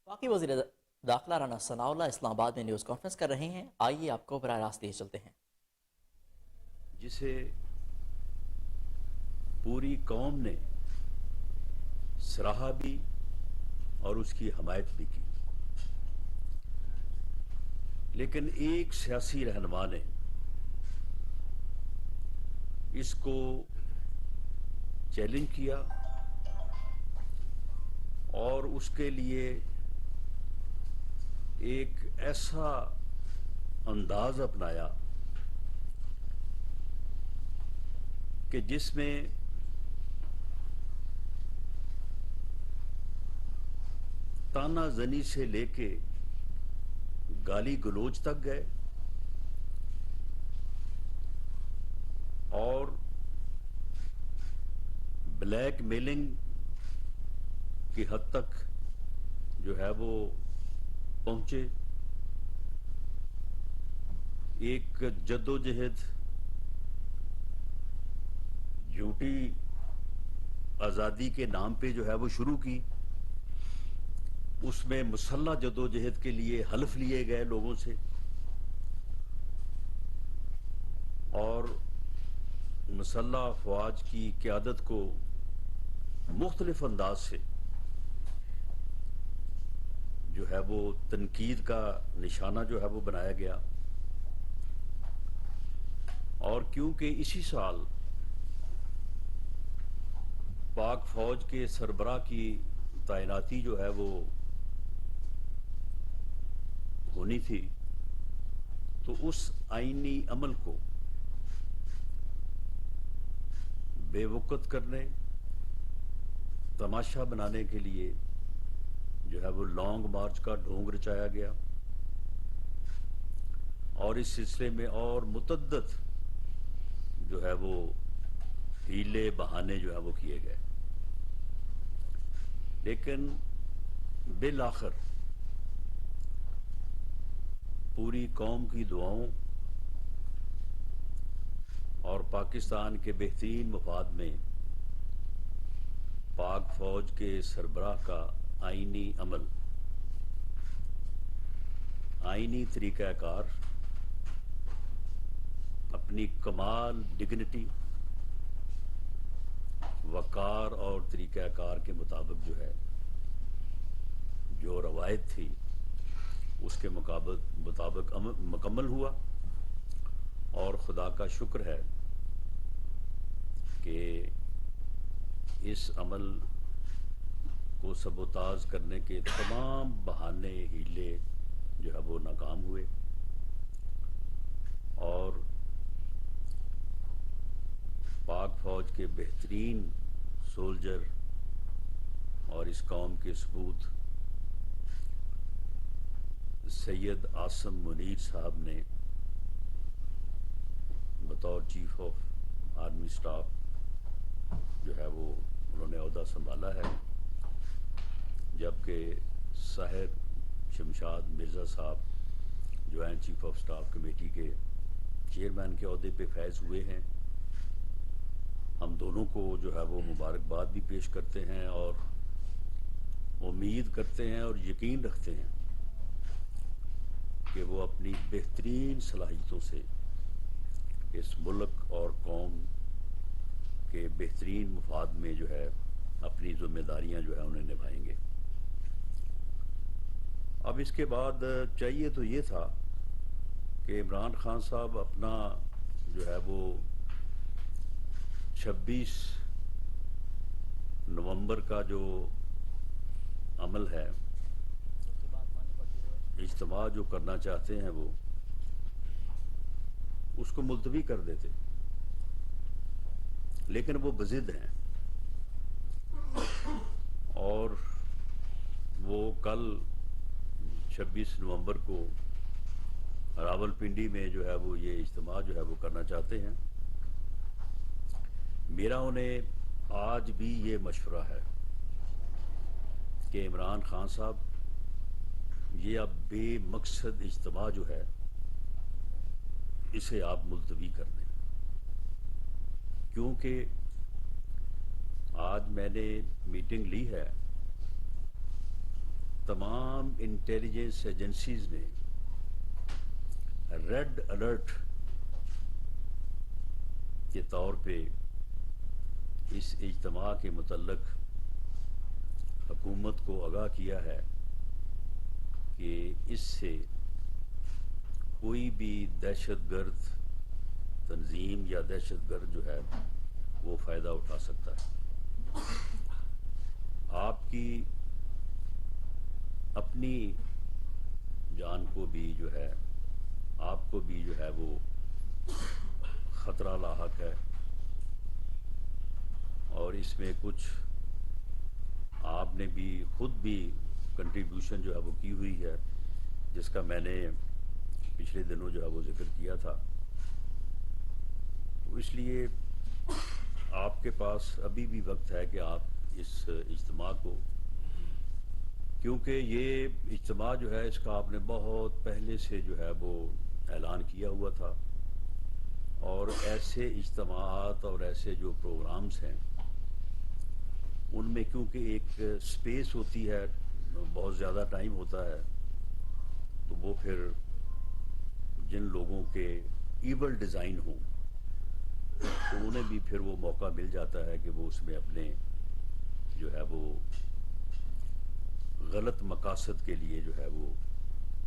باقی وزیر داخلہ رانا ثناء اللہ اسلام آباد میں نیوز کانفرنس کر رہے ہیں. آئیے آپ کو براہ راست لے چلتے ہیں. جسے پوری قوم نے سراہا بھی اور اس کی حمایت بھی کی، لیکن ایک سیاسی رہنما نے اس کو چیلنج کیا اور اس کے لیے ایک ایسا انداز اپنایا کہ جس میں تانا زنی سے لے کے گالی گلوچ تک گئے اور بلیک میلنگ کی حد تک جو ہے وہ پہنچے. ایک جدوجہد جھوٹی آزادی کے نام پہ جو ہے وہ شروع کی، اس میں مسلح جدوجہد کے لیے حلف لیے گئے لوگوں سے، اور مسلح افواج کی قیادت کو مختلف انداز سے جو ہے وہ تنقید کا نشانہ جو ہے وہ بنایا گیا. اور کیونکہ اسی سال پاک فوج کے سربراہ کی تعیناتی جو ہے وہ ہونی تھی، تو اس آئینی عمل کو بے وقت کرنے، تماشا بنانے کے لیے جو ہے وہ لانگ مارچ کا ڈھونگ رچایا گیا، اور اس سلسلے میں اور متعدد جو ہے وہ ہیلے بہانے جو ہے وہ کیے گئے. لیکن بالآخر پوری قوم کی دعاؤں اور پاکستان کے بہترین مفاد میں پاک فوج کے سربراہ کا آئینی عمل، آئینی طریقہ کار اپنی کمال ڈگنیٹی، وقار اور طریقہ کار کے مطابق جو ہے جو روایت تھی اس کے مطابق مکمل ہوا. اور خدا کا شکر ہے کہ اس عمل کو سبوتاژ کرنے کے تمام بہانے ہیلے جو ہے وہ ناکام ہوئے، اور پاک فوج کے بہترین سولجر اور اس قوم کے سپوت سید عاصم منیر صاحب نے بطور چیف آف آرمی سٹاف جو ہے وہ انہوں نے عہدہ سنبھالا ہے، جبکہ ساحر شمشاد مرزا صاحب joint chief of staff committee کے چیئرمین کے عہدے پہ فائز ہوئے ہیں. ہم دونوں کو جو ہے وہ مبارکباد بھی پیش کرتے ہیں اور امید کرتے ہیں اور یقین رکھتے ہیں کہ وہ اپنی بہترین صلاحیتوں سے اس ملک اور قوم کے بہترین مفاد میں جو ہے اپنی ذمہ داریاں جو ہے انہیں نبھائیں گے. اب اس کے بعد چاہیے تو یہ تھا کہ عمران خان صاحب اپنا جو ہے وہ 26 نومبر کا جو عمل ہے، اجتماع جو کرنا چاہتے ہیں وہ اس کو ملتوی کر دیتے، لیکن وہ بضد ہیں اور وہ کل 26 نومبر کو راول پنڈی میں جو ہے وہ یہ اجتماع جو ہے وہ کرنا چاہتے ہیں. میرا انہیں آج بھی یہ مشورہ ہے کہ عمران خان صاحب یہ اب بے مقصد اجتماع جو ہے اسے آپ ملتوی کر دیں، کیونکہ آج میں نے میٹنگ لی ہے تمام انٹیلیجنس ایجنسیز نے ریڈ الرٹ کے طور پہ اس اجتماع کے متعلق حکومت کو آگاہ کیا ہے کہ اس سے کوئی بھی دہشت گرد تنظیم یا دہشت گرد جو ہے وہ فائدہ اٹھا سکتا ہے. آپ کی اپنی جان کو بھی جو ہے، آپ کو بھی جو ہے وہ خطرہ لاحق ہے، اور اس میں کچھ آپ نے بھی خود بھی کنٹریبیوشن جو ہے وہ کی ہوئی ہے، جس کا میں نے پچھلے دنوں جو ہے وہ ذکر کیا تھا. تو اس لیے آپ کے پاس ابھی بھی وقت ہے کہ آپ اس اجتماع کو، کیونکہ یہ اجتماع جو ہے اس کا آپ نے بہت پہلے سے جو ہے وہ اعلان کیا ہوا تھا، اور ایسے اجتماعات اور ایسے جو پروگرامز ہیں ان میں کیونکہ ایک سپیس ہوتی ہے، بہت زیادہ ٹائم ہوتا ہے، تو وہ پھر جن لوگوں کے ایول ڈیزائن ہوں تو انہیں بھی پھر وہ موقع مل جاتا ہے کہ وہ اس میں اپنے جو ہے وہ غلط مقاصد کے لیے جو ہے وہ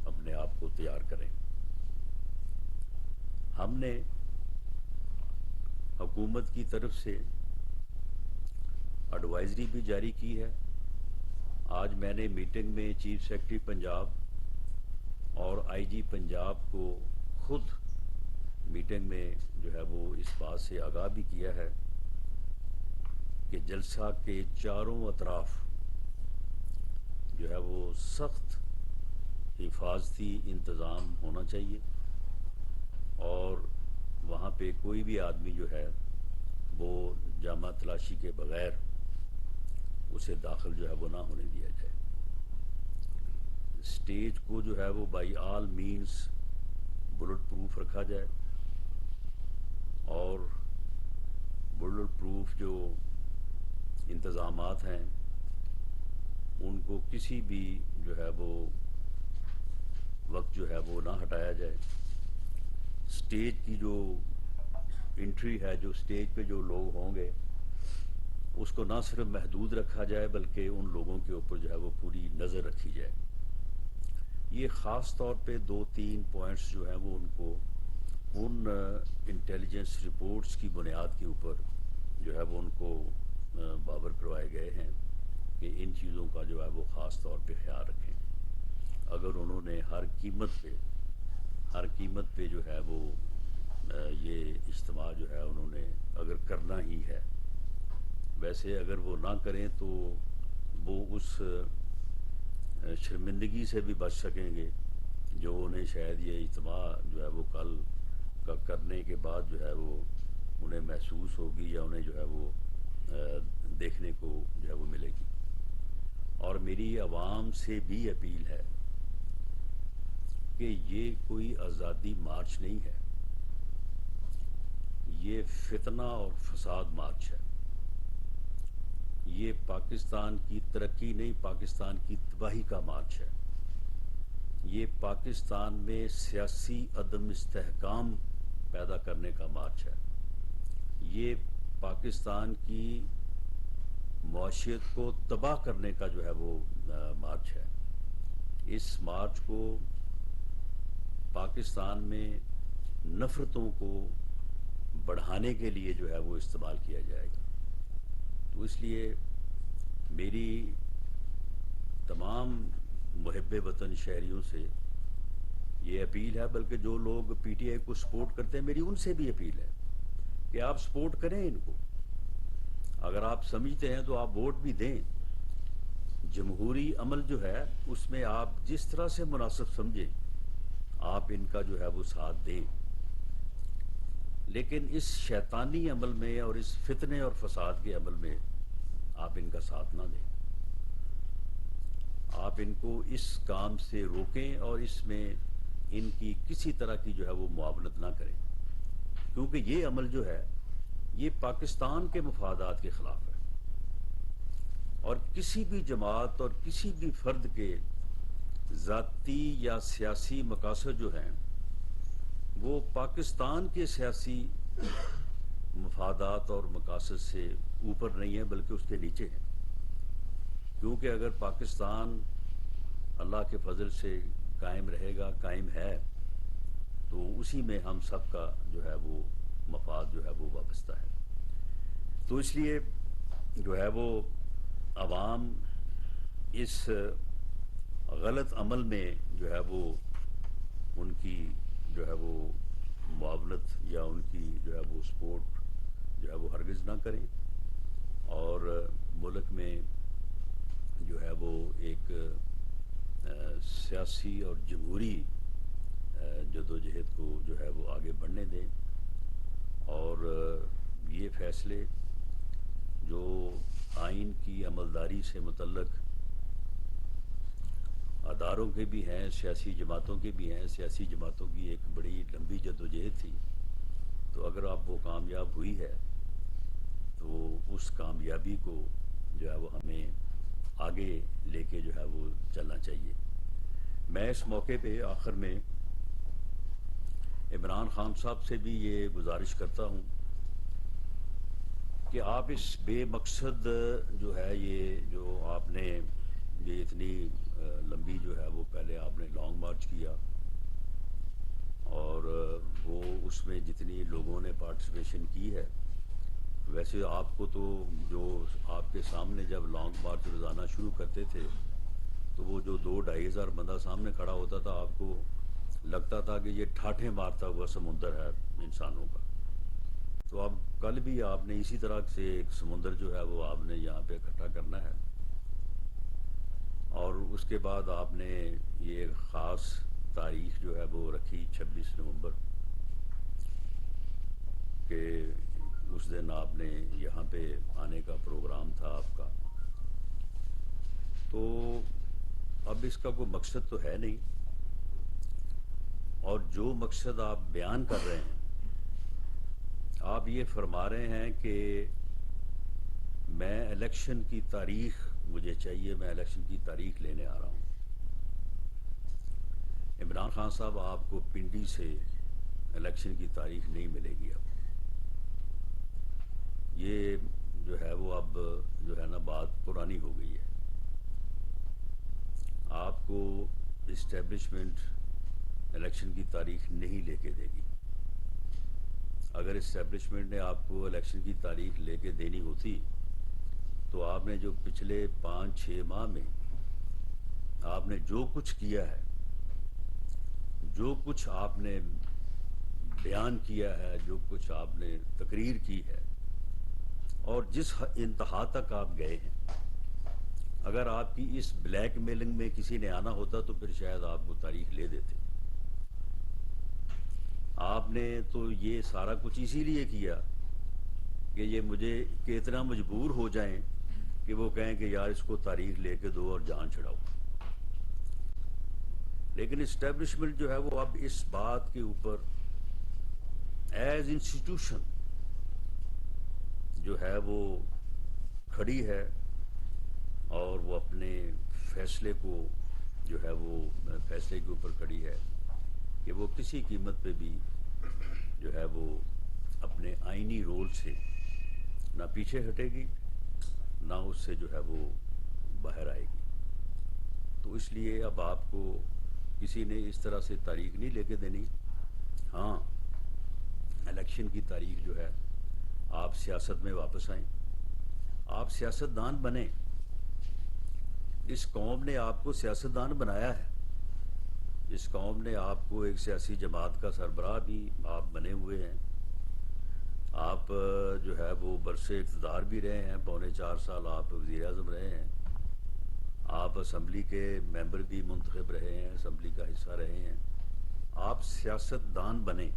اپنے آپ کو تیار کریں. ہم نے حکومت کی طرف سے ایڈوائزری بھی جاری کی ہے. آج میں نے میٹنگ میں چیف سیکرٹری پنجاب اور آئی جی پنجاب کو خود میٹنگ میں جو ہے وہ اس بات سے آگاہ بھی کیا ہے کہ جلسہ کے چاروں اطراف جو ہے وہ سخت حفاظتی انتظام ہونا چاہیے، اور وہاں پہ کوئی بھی آدمی جو ہے وہ جامہ تلاشی کے بغیر اسے داخل جو ہے وہ نہ ہونے دیا جائے. اسٹیج کو جو ہے وہ by all means bulletproof رکھا جائے، اور بلٹ پروف جو انتظامات ہیں ان کو کسی بھی جو ہے وہ وقت جو ہے وہ نہ ہٹایا جائے. اسٹیج کی جو انٹری ہے، جو اسٹیج پہ جو لوگ ہوں گے اس کو نہ صرف محدود رکھا جائے بلکہ ان لوگوں کے اوپر جو ہے وہ پوری نظر رکھی جائے. یہ خاص طور پہ 2-3 پوائنٹس جو ہیں وہ ان کو ان انٹیلیجنس رپورٹس کی بنیاد کے اوپر جو ہے وہ ان کو باور کروائے گئے ہیں کہ ان چیزوں کا جو ہے وہ خاص طور پہ خیال رکھیں. اگر انہوں نے ہر قیمت پہ جو ہے وہ یہ اجتماع جو ہے انہوں نے اگر کرنا ہی ہے، ویسے اگر وہ نہ کریں تو وہ اس شرمندگی سے بھی بچ سکیں گے جو انہیں شاید یہ اجتماع جو ہے وہ کل کا کرنے کے بعد جو ہے وہ انہیں محسوس ہوگی یا انہیں جو ہے وہ دیکھنے کو جو ہے وہ ملے گی. اور میری عوام سے بھی اپیل ہے کہ یہ کوئی آزادی مارچ نہیں ہے، یہ فتنہ اور فساد مارچ ہے. یہ پاکستان کی ترقی نہیں، پاکستان کی تباہی کا مارچ ہے. یہ پاکستان میں سیاسی عدم استحکام پیدا کرنے کا مارچ ہے. یہ پاکستان کی معاشیت کو تباہ کرنے کا جو ہے وہ مارچ ہے. اس مارچ کو پاکستان میں نفرتوں کو بڑھانے کے لیے جو ہے وہ استعمال کیا جائے گا. تو اس لیے میری تمام محب وطن شہریوں سے یہ اپیل ہے، بلکہ جو لوگ پی ٹی آئی کو سپورٹ کرتے ہیں میری ان سے بھی اپیل ہے کہ آپ سپورٹ کریں ان کو. اگر آپ سمجھتے ہیں تو آپ ووٹ بھی دیں. جمہوری عمل جو ہے اس میں آپ جس طرح سے مناسب سمجھیں آپ ان کا جو ہے وہ ساتھ دیں، لیکن اس شیطانی عمل میں اور اس فتنے اور فساد کے عمل میں آپ ان کا ساتھ نہ دیں. آپ ان کو اس کام سے روکیں اور اس میں ان کی کسی طرح کی جو ہے وہ معاونت نہ کریں، کیونکہ یہ عمل جو ہے یہ پاکستان کے مفادات کے خلاف ہے. اور کسی بھی جماعت اور کسی بھی فرد کے ذاتی یا سیاسی مقاصد جو ہیں وہ پاکستان کے سیاسی مفادات اور مقاصد سے اوپر نہیں ہیں بلکہ اس کے نیچے ہیں، کیونکہ اگر پاکستان اللہ کے فضل سے قائم رہے گا، قائم ہے، تو اسی میں ہم سب کا جو ہے وہ مفاد جو ہے وہ وابستہ ہے۔ تو اس لیے جو ہے وہ عوام اس غلط عمل میں جو ہے وہ ان کی جو ہے وہ معاونت یا ان کی جو ہے وہ سپورٹ جو ہے وہ ہرگز نہ کریں، اور ملک میں جو ہے وہ ایک سیاسی اور جمہوری جدوجہد کو جو ہے وہ آگے بڑھنے دیں، اور یہ فیصلے جو آئین کی عملداری سے متعلق اداروں کے بھی ہیں، سیاسی جماعتوں کے بھی ہیں، سیاسی جماعتوں کی ایک بڑی لمبی جدوجہد تھی، تو اگر اب وہ کامیاب ہوئی ہے تو اس کامیابی کو جو ہے وہ ہمیں آگے لے کے جو ہے وہ چلنا چاہیے۔ میں اس موقع پہ آخر میں عمران خان صاحب سے بھی یہ گزارش کرتا ہوں کہ آپ اس بے مقصد جو ہے یہ جو آپ نے یہ اتنی لمبی جو ہے وہ پہلے آپ نے لانگ مارچ کیا، اور وہ اس میں جتنی لوگوں نے پارٹیسپیشن کی ہے، ویسے آپ کو تو جو آپ کے سامنے جب لانگ مارچ روزانہ شروع کرتے تھے تو وہ جو 2-2.5 ہزار بندہ سامنے کھڑا ہوتا تھا، آپ کو لگتا تھا کہ یہ ٹھاٹھیں مارتا ہوا سمندر ہے انسانوں کا۔ تو اب کل بھی آپ نے اسی طرح سے ایک سمندر جو ہے وہ آپ نے یہاں پہ اکٹھا کرنا ہے، اور اس کے بعد آپ نے یہ خاص تاریخ جو ہے وہ رکھی 26 نومبر کہ اس دن آپ نے یہاں پہ آنے کا پروگرام تھا آپ کا۔ تو اب اس کا کوئی مقصد تو ہے نہیں، اور جو مقصد آپ بیان کر رہے ہیں، آپ یہ فرما رہے ہیں کہ میں الیکشن کی تاریخ مجھے چاہیے، میں الیکشن کی تاریخ لینے آ رہا ہوں۔ عمران خان صاحب، آپ کو پنڈی سے الیکشن کی تاریخ نہیں ملے گی۔ اب یہ جو ہے وہ اب جو ہے نا بات پرانی ہو گئی ہے۔ آپ کو اسٹیبلشمنٹ الیکشن کی تاریخ نہیں لے کے دے گی۔ اگر اسٹیبلشمنٹ نے آپ کو الیکشن کی تاریخ لے کے دینی ہوتی تو آپ نے جو پچھلے 5-6 ماہ میں آپ نے جو کچھ کیا ہے، جو کچھ آپ نے بیان کیا ہے، جو کچھ آپ نے تقریر کی ہے، اور جس انتہا تک آپ گئے ہیں، اگر آپ کی اس بلیک میلنگ میں کسی نے آنا ہوتا تو پھر شاید آپ کو تاریخ لے دیتے۔ آپ نے تو یہ سارا کچھ اسی لیے کیا کہ یہ مجھے کہ اتنا مجبور ہو جائیں کہ وہ کہیں کہ یار اس کو تاریخ لے کے دو اور جان چھڑاؤ۔ لیکن اسٹیبلشمنٹ جو ہے وہ اب اس بات کے اوپر ایز انسٹیٹیوشن جو ہے وہ کھڑی ہے، اور وہ اپنے فیصلے کو جو ہے وہ فیصلے کے اوپر کھڑی ہے کہ وہ کسی قیمت پہ بھی جو ہے وہ اپنے آئینی رول سے نہ پیچھے ہٹے گی، نہ اس سے جو ہے وہ باہر آئے گی۔ تو اس لیے اب آپ کو کسی نے اس طرح سے تاریخ نہیں لے کے دینی۔ ہاں، الیکشن کی تاریخ جو ہے، آپ سیاست میں واپس آئیں، آپ سیاستدان بنیں۔ اس قوم نے آپ کو سیاستدان بنایا ہے، اس قوم نے آپ کو ایک سیاسی جماعت کا سربراہ بھی آپ بنے ہوئے ہیں، آپ جو ہے وہ برسے اقتدار بھی رہے ہیں، 4.25 سال آپ وزیر اعظم رہے ہیں، آپ اسمبلی کے ممبر بھی منتخب رہے ہیں، اسمبلی کا حصہ رہے ہیں۔ آپ سیاستدان بنیں،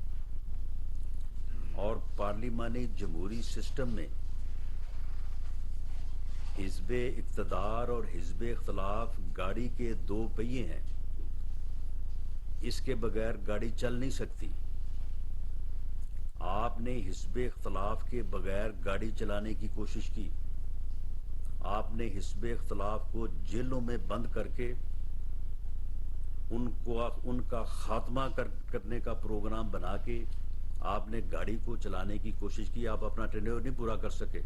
اور پارلیمانی جمہوری سسٹم میں حزب اقتدار اور حزب اختلاف گاڑی کے 2 پہیے ہیں، اس کے بغیر گاڑی چل نہیں سکتی۔ آپ نے حزب اختلاف کے بغیر گاڑی چلانے کی کوشش کی، آپ نے حزب اختلاف کو جیلوں میں بند کر کے ان کا خاتمہ کرنے کا پروگرام بنا کے آپ نے گاڑی کو چلانے کی کوشش کی. آپ اپنا ٹینیور نہیں پورا کر سکے.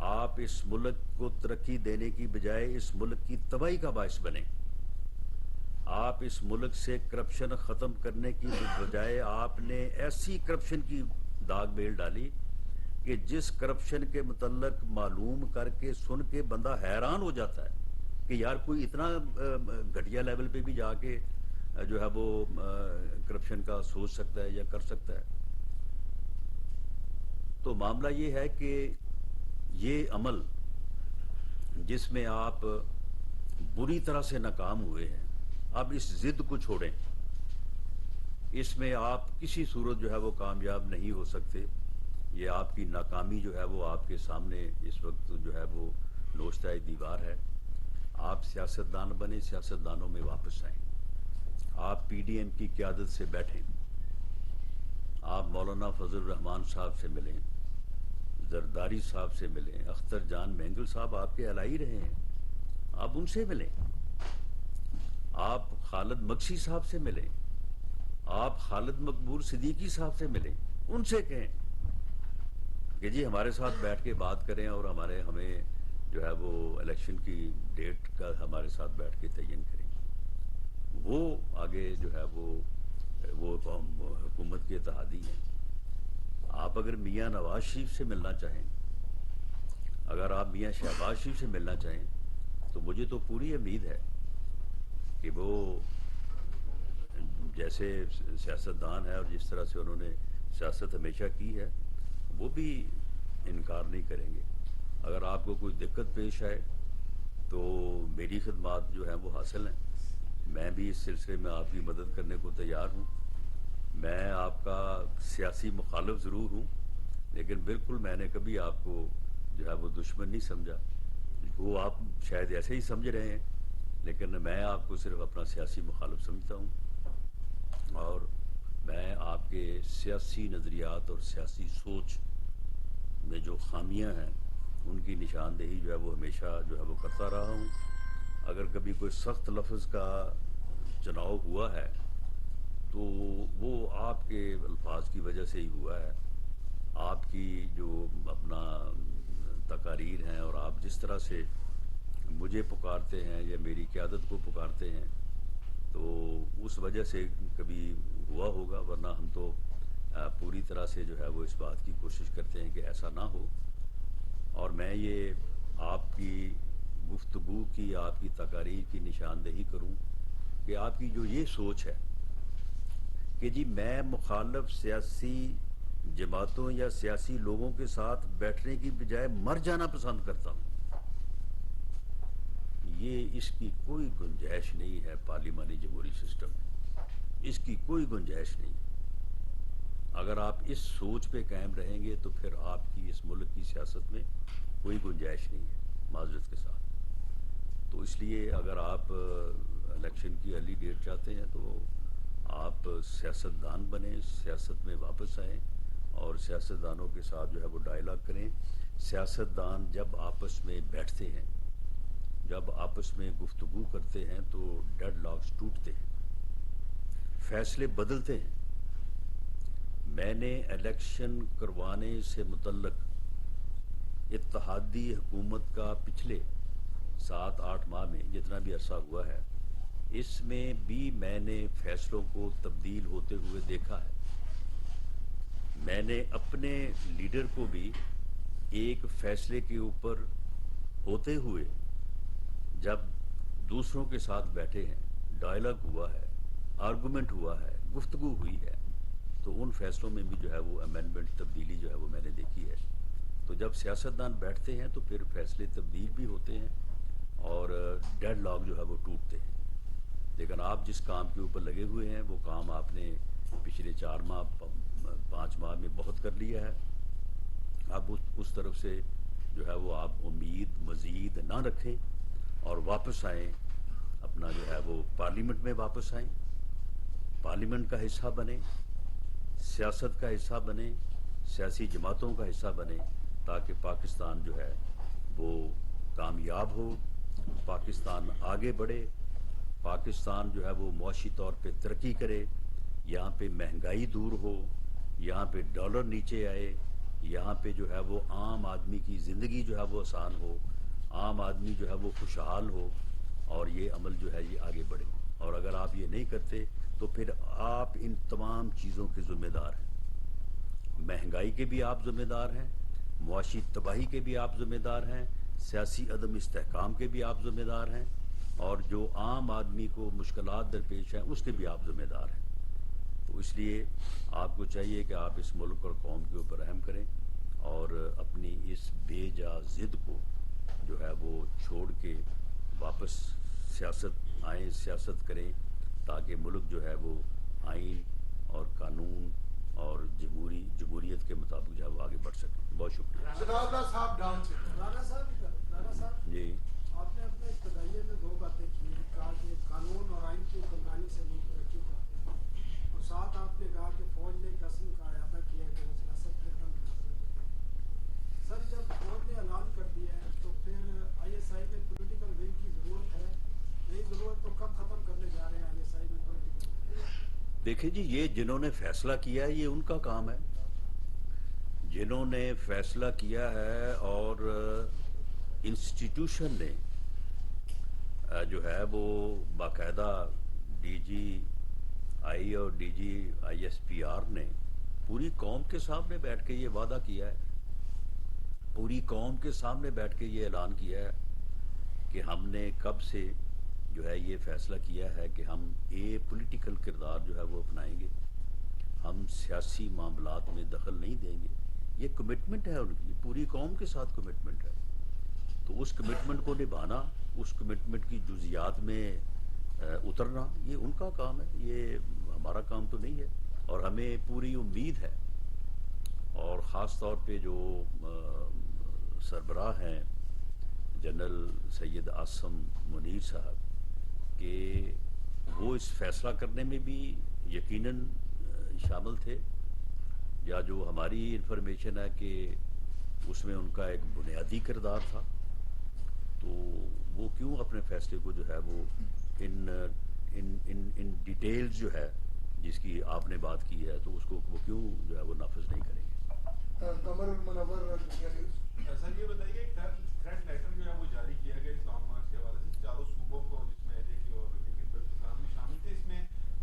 آپ اس ملک کو ترقی دینے کی بجائے اس ملک کی تباہی کا باعث بنے. آپ اس ملک سے کرپشن ختم کرنے کی بجائے آپ نے ایسی کرپشن کی داغ بیل ڈالی کہ جس کرپشن کے متعلق معلوم کر کے سن کے بندہ حیران ہو جاتا ہے کہ یار کوئی اتنا گھٹیا لیول پہ بھی جا کے جو ہے وہ کرپشن کا سوچ سکتا ہے یا کر سکتا ہے. تو معاملہ یہ ہے کہ یہ عمل جس میں آپ بری طرح سے ناکام ہوئے ہیں، اب اس ضد کو چھوڑیں. اس میں آپ کسی صورت جو ہے وہ کامیاب نہیں ہو سکتے. یہ آپ کی ناکامی جو ہے وہ آپ کے سامنے اس وقت جو ہے وہ نوشتہ دیوار ہے. آپ سیاستدان بنے، سیاستدانوں میں واپس آئیں. آپ پی ڈی ایم کی قیادت سے بیٹھیں. آپ مولانا فضل الرحمان صاحب سے ملیں، زرداری صاحب سے ملیں، اختر جان مینگل صاحب آپ کے الائی رہے ہیں، آپ ان سے ملیں. آپ خالد مکسی صاحب سے ملیں، آپ خالد مقبول صدیقی صاحب سے ملیں. ان سے کہیں کہ جی ہمارے ساتھ بیٹھ کے بات کریں اور ہمیں جو ہے وہ الیکشن کی ڈیٹ کا ہمارے ساتھ بیٹھ کے تعین کریں. وہ آگے جو ہے وہ حکومت کے اتحادی ہیں. آپ اگر میاں نواز شریف سے ملنا چاہیں، اگر آپ میاں شہباز شریف سے ملنا چاہیں، تو مجھے تو پوری امید ہے کہ وہ جیسے سیاستدان ہے اور جس طرح سے انہوں نے سیاست ہمیشہ کی ہے، وہ بھی انکار نہیں کریں گے. اگر آپ کو کوئی دقت پیش آئے تو میری خدمات جو ہیں وہ حاصل ہیں. میں بھی اس سلسلے میں آپ کی مدد کرنے کو تیار ہوں. میں آپ کا سیاسی مخالف ضرور ہوں، لیکن بالکل میں نے کبھی آپ کو جو ہے وہ دشمن نہیں سمجھا. وہ آپ شاید ایسے ہی سمجھ رہے ہیں، لیکن میں آپ کو صرف اپنا سیاسی مخالف سمجھتا ہوں. اور میں آپ کے سیاسی نظریات اور سیاسی سوچ میں جو خامیاں ہیں ان کی نشاندہی جو ہے وہ ہمیشہ جو ہے وہ کرتا رہا ہوں. اگر کبھی کوئی سخت لفظ کا چناؤ ہوا ہے تو وہ آپ کے الفاظ کی وجہ سے ہی ہوا ہے. آپ کی جو اپنا تقاریر ہیں اور آپ جس طرح سے مجھے پکارتے ہیں یا میری قیادت کو پکارتے ہیں، تو اس وجہ سے کبھی ہوا ہوگا، ورنہ ہم تو پوری طرح سے جو ہے وہ اس بات کی کوشش کرتے ہیں کہ ایسا نہ ہو. اور میں یہ آپ کی گفتگو کی، آپ کی تقاریر کی نشاندہی کروں کہ آپ کی جو یہ سوچ ہے کہ جی میں مخالف سیاسی جماعتوں یا سیاسی لوگوں کے ساتھ بیٹھنے کی بجائے مر جانا پسند کرتا ہوں، یہ اس کی کوئی گنجائش نہیں ہے پارلیمانی جمہوری سسٹم میں. اس کی کوئی گنجائش نہیں. اگر آپ اس سوچ پہ قائم رہیں گے تو پھر آپ کی اس ملک کی سیاست میں کوئی گنجائش نہیں ہے، معذرت کے ساتھ. تو اس لیے اگر آپ الیکشن کی ارلی ڈیٹ چاہتے ہیں تو آپ سیاستدان بنیں، سیاست میں واپس آئیں اور سیاستدانوں کے ساتھ جو ہے وہ ڈائیلاگ کریں. سیاستدان جب آپس میں بیٹھتے ہیں، جب آپس میں گفتگو کرتے ہیں تو ڈیڈ لاکس ٹوٹتے ہیں، فیصلے بدلتے ہیں. میں نے الیکشن کروانے سے متعلق اتحادی حکومت کا پچھلے 7-8 ماہ میں جتنا بھی عرصہ ہوا ہے، اس میں بھی میں نے فیصلوں کو تبدیل ہوتے ہوئے دیکھا ہے. میں نے اپنے لیڈر کو بھی ایک فیصلے کے اوپر ہوتے ہوئے جب دوسروں کے ساتھ بیٹھے ہیں، ڈائیلاگ ہوا ہے، آرگومنٹ ہوا ہے، گفتگو ہوئی ہے، تو ان فیصلوں میں بھی جو ہے وہ امینڈمنٹ، تبدیلی جو ہے وہ میں نے دیکھی ہے. تو جب سیاستدان بیٹھتے ہیں تو پھر فیصلے تبدیل بھی ہوتے ہیں اور ڈیڈ لاک جو ہے وہ ٹوٹتے ہیں. لیکن آپ جس کام کے اوپر لگے ہوئے ہیں وہ کام آپ نے پچھلے 4-5 ماہ میں بہت کر لیا ہے. اب اس طرف سے جو ہے وہ آپ امید مزید نہ رکھیں اور واپس آئیں، اپنا جو ہے وہ پارلیمنٹ میں واپس آئیں، پارلیمنٹ کا حصہ بنیں، سیاست کا حصہ بنیں، سیاسی جماعتوں کا حصہ بنیں، تاکہ پاکستان جو ہے وہ کامیاب ہو, پاکستان آگے بڑھے, پاکستان جو ہے وہ معاشی طور پہ ترقی کرے, یہاں پہ مہنگائی دور ہو, یہاں پہ ڈالر نیچے آئے, یہاں پہ جو ہے وہ عام آدمی کی زندگی جو ہے وہ آسان ہو, عام آدمی جو ہے وہ خوشحال ہو, اور یہ عمل جو ہے یہ آگے بڑھے. اور اگر آپ یہ نہیں کرتے تو پھر آپ ان تمام چیزوں کے ذمہ دار ہیں. مہنگائی کے بھی آپ ذمہ دار ہیں, معاشی تباہی کے بھی آپ ذمہ دار ہیں, سیاسی عدم استحکام کے بھی آپ ذمہ دار ہیں, اور جو عام آدمی کو مشکلات درپیش ہیں اس کے بھی آپ ذمہ دار ہیں. تو اس لیے آپ کو چاہیے کہ آپ اس ملک اور قوم کے اوپر رحم کریں, اور اپنی اس بے جا ضد کو جو ہے وہ چھوڑ کے واپس سیاست آئیں, سیاست کریں, تاکہ ملک جو ہے وہ آئین اور قانون اور جمہوریت کے مطابق جو ہے وہ آگے بڑھ سکے. بہت شکریہ. رانا صاحب جی, آپ نے اپنے ابتدائیے میں دو باتیں کی, کہا کہ قانون اور آئین کی حکمرانی سے ملک ترقی کرتے ہیں, اور ساتھ آپ نے کہا کہ فوج نے ایک قسم کا احاطہ کیا ہے کہ وہ سیاست میں عدم دخل کرتے. سر جب فوج نے اعلان کر دیا ہے تو پھر آئی ایس آئی میں پولیٹیکل ونگ کی ضرورت ہے, نہیں ضرورت تو کب ختم کرنے جا رہے ہیں آئی ایس آئی میں پولیٹیکل ونگ؟ دیکھیں جی, یہ جنہوں نے فیصلہ کیا ہے یہ ان کا کام ہے, جنہوں نے فیصلہ کیا ہے, اور انسٹیٹیوشن نے جو ہے وہ باقاعدہ ڈی جی آئی اور D G I S P R نے پوری قوم کے سامنے بیٹھ کے یہ وعدہ کیا ہے, پوری قوم کے سامنے بیٹھ کے یہ اعلان کیا ہے کہ ہم نے کب سے جو ہے یہ فیصلہ کیا ہے کہ ہم پولیٹیکل کردار جو ہے وہ اپنائیں گے, ہم سیاسی معاملات میں دخل نہیں دیں گے. یہ کمٹمنٹ ہے ان کی, پوری قوم کے ساتھ کمٹمنٹ ہے. تو اس کمٹمنٹ کو نبھانا, اس کمٹمنٹ کی جزیات میں اترنا, یہ ان کا کام ہے, یہ ہمارا کام تو نہیں ہے. اور ہمیں پوری امید ہے, اور خاص طور پہ جو سربراہ ہیں جنرل سید عاصم منیر صاحب, کہ وہ اس فیصلہ کرنے میں بھی یقیناً شامل تھے, یا جو ہماری انفارمیشن ہے کہ اس میں ان کا ایک بنیادی کردار تھا. تو وہ کیوں اپنے فیصلے کو جو ہے وہ ان ڈیٹیلز جو ہے جس کی آپ نے بات کی ہے, تو اس کو وہ کیوں جو ہے وہ نافذ نہیں کریں گے. قمر المنور سر یہ بتائیے کہ تھریٹ لیٹر جو ہے وہ جاری کیا گیا اسلام مارچ کے حوالے سے چاروں صوبوں کو, جس میں ایجے کی اور گلگت بلتستان میں شامل تھے. اس میں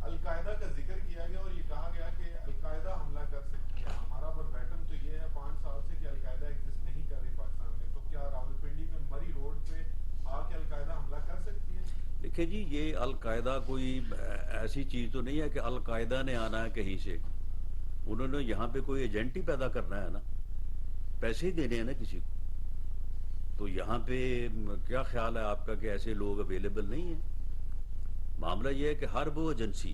القاعدہ کا ذکر کیا گیا اور یہ کہا گیا کہ القاعدہ حملہ کر سکتی ہے. ہمارا وربیٹم تو یہ ہے 5 سال سے کہ القاعدہ ایگزسٹ نہیں کر رہی پاکستان میں, تو کیا راولپنڈی میں مری روڈ پہ آ کے القاعدہ حملہ کر سکتی ہے؟ دیکھیں جی, یہ القاعدہ کوئی ایسی چیز تو نہیں ہے کہ القاعدہ نے آنا ہے کہیں سے. انہوں نے یہاں پہ کوئی ایجنٹ ہی پیدا کرنا ہے نا, پیسے ہی دینے ہیں نا کسی کو. تو یہاں پہ کیا خیال ہے آپ کا کہ ایسے لوگ اویلیبل نہیں ہیں؟ معاملہ یہ ہے کہ ہر وہ ایجنسی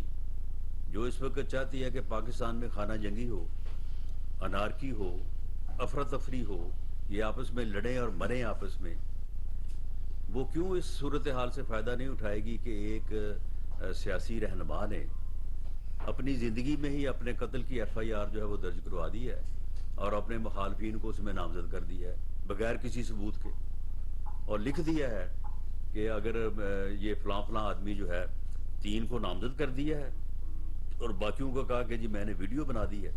جو اس وقت چاہتی ہے کہ پاکستان میں خانہ جنگی ہو, انارکی ہو, افراتفری ہو, یہ آپس میں لڑیں اور مریں آپس میں, وہ کیوں اس صورتحال سے فائدہ نہیں اٹھائے گی کہ ایک سیاسی رہنما نے اپنی زندگی میں ہی اپنے قتل کی ایف آئی آر جو ہے وہ درج کروا دی ہے, اور اپنے مخالفین کو اس میں نامزد کر دیا ہے بغیر کسی ثبوت کے, اور لکھ دیا ہے کہ اگر یہ فلاں فلاں آدمی جو ہے 3 کو نامزد کر دیا ہے, اور باقیوں کو کہا کہ جی میں نے ویڈیو بنا دی ہے.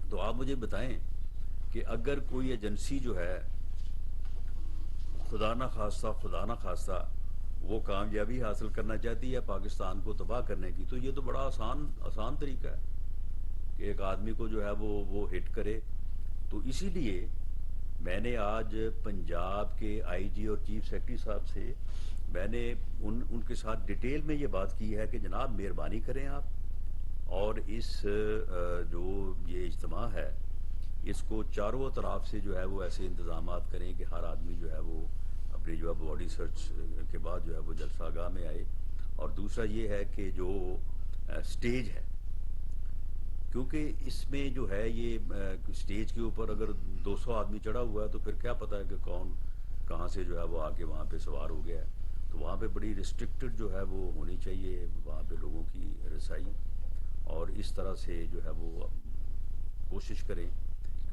تو آپ مجھے بتائیں کہ اگر کوئی ایجنسی جو ہے خدا نہ خواستہ وہ کامیابی حاصل کرنا چاہتی ہے پاکستان کو تباہ کرنے کی, تو یہ تو بڑا آسان طریقہ ہے کہ ایک آدمی کو جو ہے وہ ہٹ کرے. تو اسی لیے میں نے آج پنجاب کے آئی جی اور چیف سیکرٹری صاحب سے میں نے ان کے ساتھ ڈیٹیل میں یہ بات کی ہے کہ جناب مہربانی کریں آپ, اور اس جو یہ اجتماع ہے اس کو چاروں اطراف سے جو ہے وہ ایسے انتظامات کریں کہ ہر آدمی جو ہے وہ اپنی جو ہے باڈی سرچ کے بعد جو ہے وہ جلسہ گاہ میں آئے. اور دوسرا یہ ہے کہ جو سٹیج ہے, کیونکہ اس میں جو ہے یہ سٹیج کے اوپر اگر 200 آدمی چڑھا ہوا ہے تو پھر کیا پتہ ہے کہ کون کہاں سے جو ہے وہ آ کے وہاں پہ سوار ہو گیا ہے. تو وہاں پہ بڑی ریسٹرکٹڈ جو ہے وہ ہونی چاہیے وہاں پہ لوگوں کی رسائی, اور اس طرح سے جو ہے وہ کوشش کریں,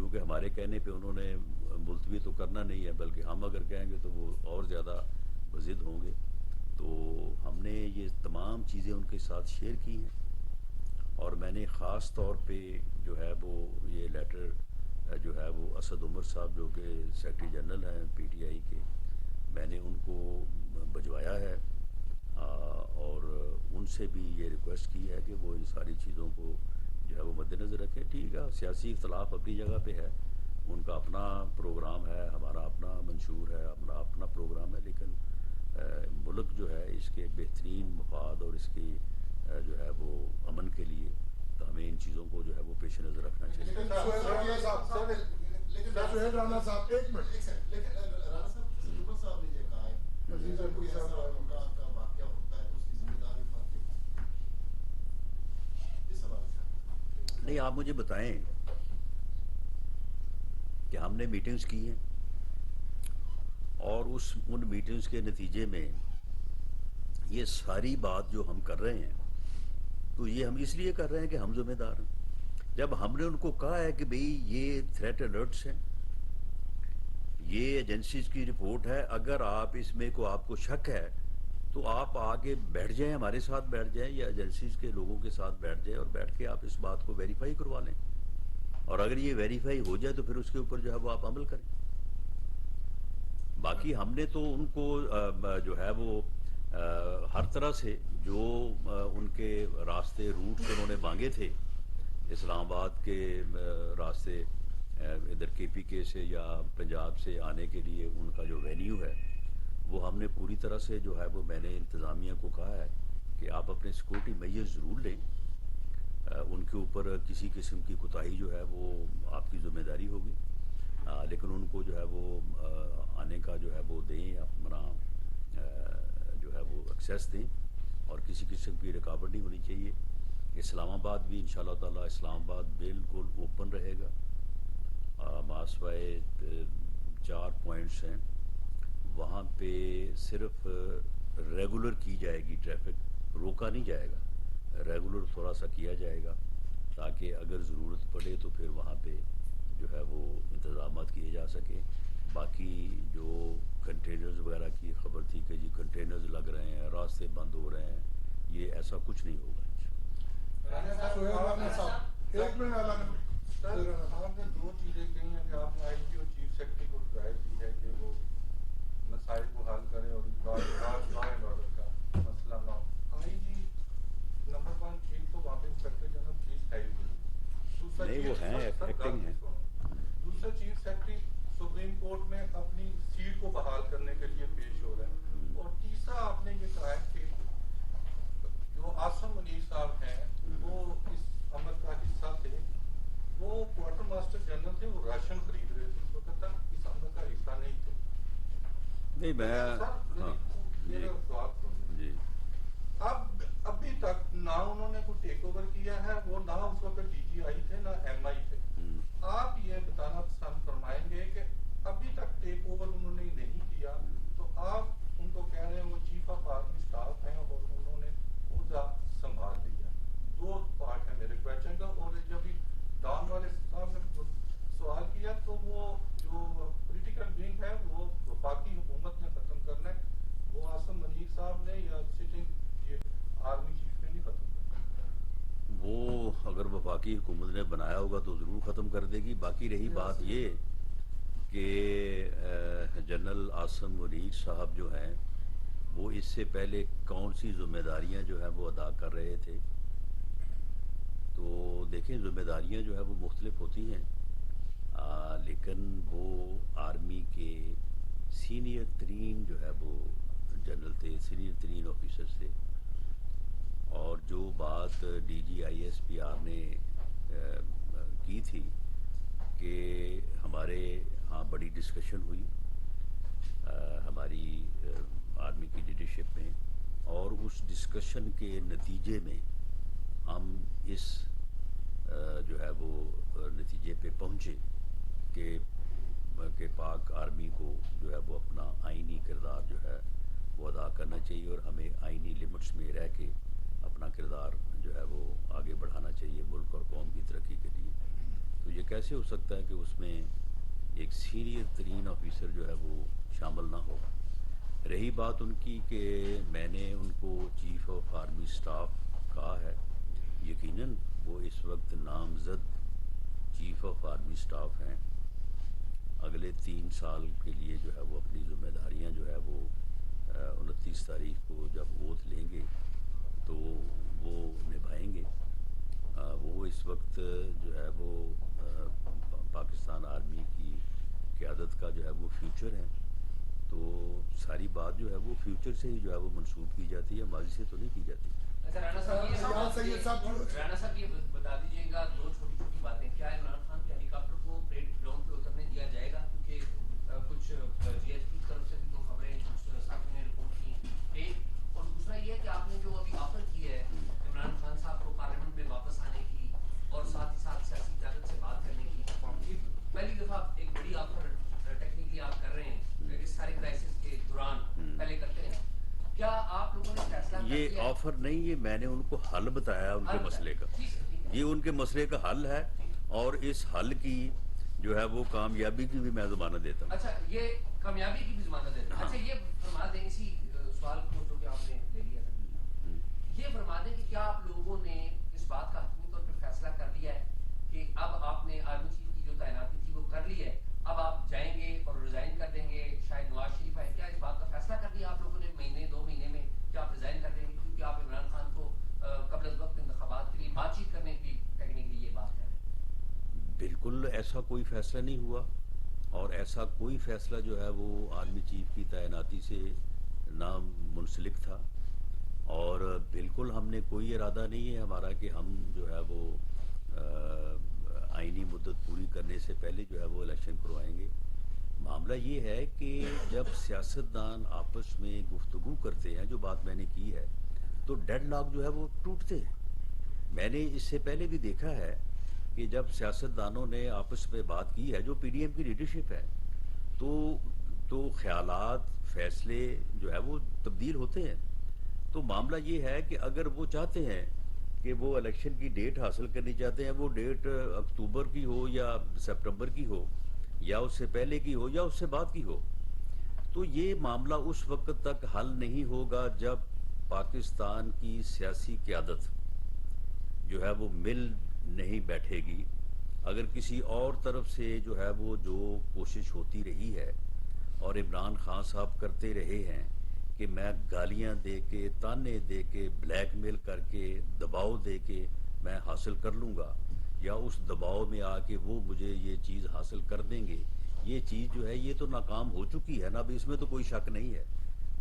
کیونکہ ہمارے کہنے پہ انہوں نے ملتوی تو کرنا نہیں ہے، بلکہ ہم اگر کہیں گے تو وہ اور زیادہ ضد ہوں گے. تو ہم نے یہ تمام چیزیں ان کے ساتھ شیئر کی ہیں، اور میں نے خاص طور پہ جو ہے وہ یہ لیٹر جو ہے وہ اسد عمر صاحب جو کہ سیکرٹری جنرل ہیں پی ٹی آئی کے، میں نے ان کو بھجوایا ہے، اور ان سے بھی یہ ریکویسٹ کی ہے کہ وہ ان ساری چیزوں کو جو ہے وہ مد نظر رکھیں. ٹھیک ہے، سیاسی اختلاف اپنی جگہ پہ ہے، ان کا اپنا پروگرام ہے، ہمارا اپنا منشور ہے، ہمارا اپنا پروگرام ہے، لیکن ملک جو ہے اس کے بہترین مفاد اور اس کی جو ہے وہ امن کے لیے تو ہمیں ان چیزوں کو جو ہے وہ پیش نظر رکھنا چاہیے. لیکن سہیل رانا صاحب ایک منٹ، لیکن رانا صاحب سلیمان صاحب نے یہ کہا ہے کہ جب کوئی ایسا امراض کا واقعہ ہوتا ہے تو اس کی ذمہ داری فرد کی ہوتی ہے. اس حوالے سے نہیں، آپ مجھے بتائیں کہ ہم نے میٹنگز کی ہیں، اور ان میٹنگز کے نتیجے میں یہ ساری بات جو ہم کر رہے ہیں تو یہ ہم اس لیے کر رہے ہیں کہ ہم ذمہ دار ہیں. جب ہم نے ان کو کہا ہے کہ بھئی یہ تھریٹ الرٹس ہیں، یہ ایجنسیز کی رپورٹ ہے، اگر آپ اس میں کو آپ کو شک ہے تو آپ آگے بیٹھ جائیں، ہمارے ساتھ بیٹھ جائیں یا ایجنسیز کے لوگوں کے ساتھ بیٹھ جائیں، اور بیٹھ کے آپ اس بات کو ویریفائی کروا لیں، اور اگر یہ ویریفائی ہو جائے تو پھر اس کے اوپر جو ہے وہ آپ عمل کریں. باقی ہم نے تو ان کو جو ہے وہ ہر طرح سے جو ان کے راستے روٹ انہوں نے مانگے تھے، اسلام آباد کے راستے ادھر کے پی کے سے یا پنجاب سے آنے کے لیے ان کا جو وینیو ہے وہ ہم نے پوری طرح سے جو ہے وہ میں نے انتظامیہ کو کہا ہے کہ آپ اپنے سیکورٹی میجر ضرور لیں، ان کے اوپر کسی قسم کی کوتاہی جو ہے وہ آپ کی ذمہ داری ہوگی، لیکن ان کو جو ہے وہ آنے کا جو ہے وہ دیں، اپنا جو ہے وہ ایکسیس دیں، اور کسی قسم کی رکاوٹ نہیں ہونی چاہیے. اسلام آباد بھی انشاءاللہ تعالی اسلام آباد بالکل اوپن رہے گا، ماسوائے 4 پوائنٹس ہیں وہاں پہ صرف ریگولر کی جائے گی، ٹریفک روکا نہیں جائے گا، ریگولر تھوڑا سا کیا جائے گا تاکہ اگر ضرورت پڑے تو پھر وہاں پہ جو ہے وہ انتظامات کیے جا سکیں. باقی جو کنٹینرز وغیرہ کی خبر تھی کہ جی کنٹینرز لگ رہے ہیں، راستے بند ہو رہے ہیں، یہ ایسا کچھ نہیں ہوگا. سہیل رانا صاحب ایک منٹ سر، آپ نے 2 چیزیں کہی ہیں کہ آپ نے آئی جی اور چیف سیکرٹری کو ہدایت دی ہے کہ وہ مسائل کو حل کریں اور لا اینڈ آرڈر کا مسئلہ نہ ہو. آئی جی نمبر 1 ایک تو وہاں پہ انسپیکٹر جنرل پولیس ہے ہی دوسرا نہیں، وہ ہیں ایکٹنگ ہیں. دوسرا چیف سیکرٹری سپریم کورٹ میں اپنی سیٹ کو بحال کرنے کے لیے پیش ہو رہے ہیں. اور تیسرا آپ نے یہ کہا ہے کہ جو عاصم منیر صاحب ہیں وہ اس عمل کا حصہ تھے، وہ کوارٹر ماسٹر جنرل تھے، وہ راشن خرید رہے تھے، اس وقت تک اس عمل کا حصہ نہیں تھے. نہیں میں میرا سوال سنیں. جی ابھی تک نہ انہوں نے کوئی ٹیک اوور کیا ہے، وہ نہ اس وقت ڈی جی آئی تھے نہ ایم آئی تھے. آپ یہ بتانا پسند فرمائیں گے کہ ابھی تک ٹیک اوور انہوں نے نہیں کیا، تو آپ ان کو کہہ رہے ہیں وہ چیف آف آرمی اسٹاف ہیں اور انہوں نے عہدہ سنبھال لیا. 2 پارٹ ہیں میرے کویشچن کا. اور جب ڈان والے صاحب نے سوال کیا تو وہ جو پولیٹیکل ونگ ہے وہ وفاقی حکومت نے ختم کرنا ہے، وہ عاصم منیر صاحب نے یا سٹنگ یہ آرمی چیف نے نہیں ختم کرنا. وہ اگر وفاقی حکومت نے بنایا ہوگا تو ضرور ختم کر دے گی. باقی رہی بات یہ کہ جنرل عاصم منیر صاحب جو ہیں وہ اس سے پہلے کون سی ذمہ داریاں جو ہیں وہ ادا کر رہے تھے، تو دیکھیں ذمہ داریاں جو ہے وہ مختلف ہوتی ہیں، لیکن وہ آرمی کے سینئر ترین جو ہے وہ جنرل تھے، سینئر ترین آفیسرز تھے. اور جو بات D G I S P R نے کی تھی کہ ہمارے ہاں بڑی ڈسکشن ہوئی ہماری آرمی کی لیڈرشپ میں، اور اس ڈسکشن کے نتیجے میں ہم اس جو ہے وہ نتیجے پہ پہنچے کہ پاک آرمی کو جو ہے وہ اپنا آئینی کردار جو ہے وہ ادا کرنا چاہیے، اور ہمیں آئینی لمٹس میں رہ کے اپنا کردار جو ہے وہ آگے بڑھانا چاہیے ملک اور قوم کی ترقی کے لیے. تو یہ کہہ کیسے ہو سکتا ہے کہ اس میں ایک سینئر ترین آفیسر جو ہے وہ شامل نہ ہو. رہی بات ان کی کہ میں نے ان کو چیف آف آرمی اسٹاف کہا ہے، یقیناً وہ اس وقت نامزد چیف آف آرمی اسٹاف ہیں. اگلے 3 سال کے لیے جو ہے وہ اپنی ذمہ داریاں جو ہے وہ 29 تاریخ کو جب اوتھ لیں گے تو وہ نبھائیں گے. وہ اس وقت جو ہے وہ پاکستان آرمی کی قیادت کا جو ہے وہ فیوچر ہے. تو ساری بات جو ہے وہ فیوچر سے ہی جو ہے وہ منسوب کی جاتی ہے، ماضی سے تو نہیں کی جاتی. اچھا رانا صاحب یہ بتا دیجیے گا 2 چھوٹی چھوٹی باتیں. کیا عمران خان کے ہیلی کاپٹر کو پریڈ گراؤنڈ پہ اترنے دیا جائے گا؟ کیونکہ کچھ جی ایس پی کی طرف سے بھی 2 خبریں کچھ ساتھیوں نے رپورٹ کی. ایک اور دوسرا یہ ہے کہ آپ نے جو ابھی آفر کی ہے عمران خان صاحب کو پارلیمنٹ میں واپس آنے کی اور ساتھ ہی ساتھ سیاسی قیادت سے بات کرنے کی، پہلی دفعہ ایک بڑی آفر ٹیکنیکلی آپ کر رہے ہیں اس سارے کرائسس کے دوران، پہلے کرتے ہیں. کیا آپ لوگوں نے فیصلہ کر یہ لیا؟ آفر نہیں، یہ میں نے ان کو حل بتایا ان کے مسئلے کا. یہ ان کے مسئلے کا حل ہے اور اس حل کی جو ہے وہ کامیابی کی بھی میں ضمانت دیتا ہوں. اچھا یہ کامیابی کی بھی ضمانت دیتا ہوں. اچھا یہ فرما دیں اسی سوال کو جو کہ آپ نے لے لیا تھا، یہ فرما دیں کہ کیا آپ لوگوں نے اس بات کا حتمی طور پہ فیصلہ کر لیا ہے کہ اب آپ نے آرمی چیف کی جو تعیناتی تھی وہ کر لی ہے، اب آپ جائیں گے اور ریزائن کر دیں گے؟ شاید نواز شریف آئے، کیا اس بات کا فیصلہ کر لیا آپ لوگوں نے مہینے 2 مہینے میں کہ آپ ریزائن کر دیں گے؟ کیونکہ آپ عمران خان کو قبل از وقت انتخابات کے لیے بات چیت کرنے کی ٹیکنیکلی یہ بات کر رہے ہیں. بالکل ایسا کوئی فیصلہ نہیں ہوا اور ایسا کوئی فیصلہ جو ہے وہ آرمی چیف کی تعیناتی سے نہ منسلک تھا. اور بالکل ہم نے کوئی ارادہ نہیں ہے ہمارا کہ ہم جو ہے وہ آئینی مدت پوری کرنے سے پہلے جو ہے وہ الیکشن کروائیں گے. معاملہ یہ ہے کہ جب سیاستدان آپس میں گفتگو کرتے ہیں، جو بات میں نے کی ہے، تو ڈیڈ لاک جو ہے وہ ٹوٹتے ہیں. میں نے اس سے پہلے بھی دیکھا ہے کہ جب سیاستدانوں نے آپس میں بات کی ہے، جو پی ڈی ایم کی لیڈرشپ ہے، تو خیالات، فیصلے جو ہے وہ تبدیل ہوتے ہیں. تو معاملہ یہ ہے کہ اگر وہ چاہتے ہیں کہ وہ الیکشن کی ڈیٹ حاصل کرنی چاہتے ہیں، وہ ڈیٹ اکتوبر کی ہو یا سپٹمبر کی ہو یا اس سے پہلے کی ہو یا اس سے بعد کی ہو، تو یہ معاملہ اس وقت تک حل نہیں ہوگا جب پاکستان کی سیاسی قیادت جو ہے وہ مل نہیں بیٹھے گی. اگر کسی اور طرف سے جو ہے وہ جو کوشش ہوتی رہی ہے اور عمران خان صاحب کرتے رہے ہیں کہ میں گالیاں دے کے، تانے دے کے، بلیک میل کر کے، دباؤ دے کے میں حاصل کر لوں گا، یا اس دباؤ میں آ کے وہ مجھے یہ چیز حاصل کر دیں گے، یہ چیز جو ہے یہ تو ناکام ہو چکی ہے نا. اب اس میں تو کوئی شک نہیں ہے.